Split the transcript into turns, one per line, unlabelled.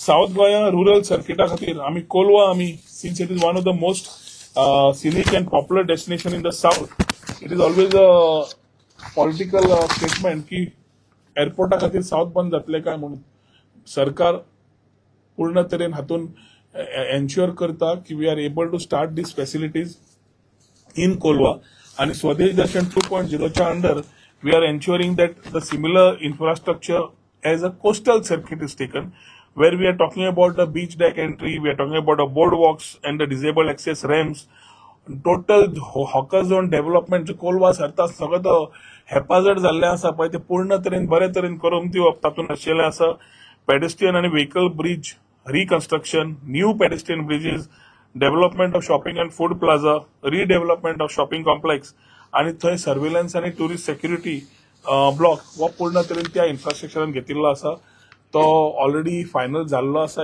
South गोया rural सर्किटा खातीर आमी कोलवा आमी since it is one of the most scenic and popular destination in the south. It is always a political statement की एअरपोर्टा खातीर south बंद जातले काय म्हणून सरकार पूर्ण तरेन हातून एन्श्योर करता की we are able to start these facilities in Colva आणि स्वदेश दर्शन 2.0 च्या under we are ensuring that the similar infrastructure as a coastal circuit is taken where we are talking about the beach deck entry, we are talking about the boardwalks and the disabled access ramps, total hawker zone development Kolwa सरता सगळं तो हेफाजत जाल्लें आसा पळय ते पूर्ण तरेन बरे तरेन करून दिवप तातूंत आशिल्लें आसा. पेडेस्ट्रियन आनी vehicle bridge reconstruction, new pedestrian bridges, development of shopping and food plaza, redevelopment of shopping complex आणि थंय सर्वेलन्स आनी टुरिस्ट सेक्युरिटी ब्लॉक हो पूर्ण तरेन त्या इन्फ्रास्ट्रक्चरान घेतिल्लो आसा. तो ऑलरेडी फायनल जाल्लो आसा.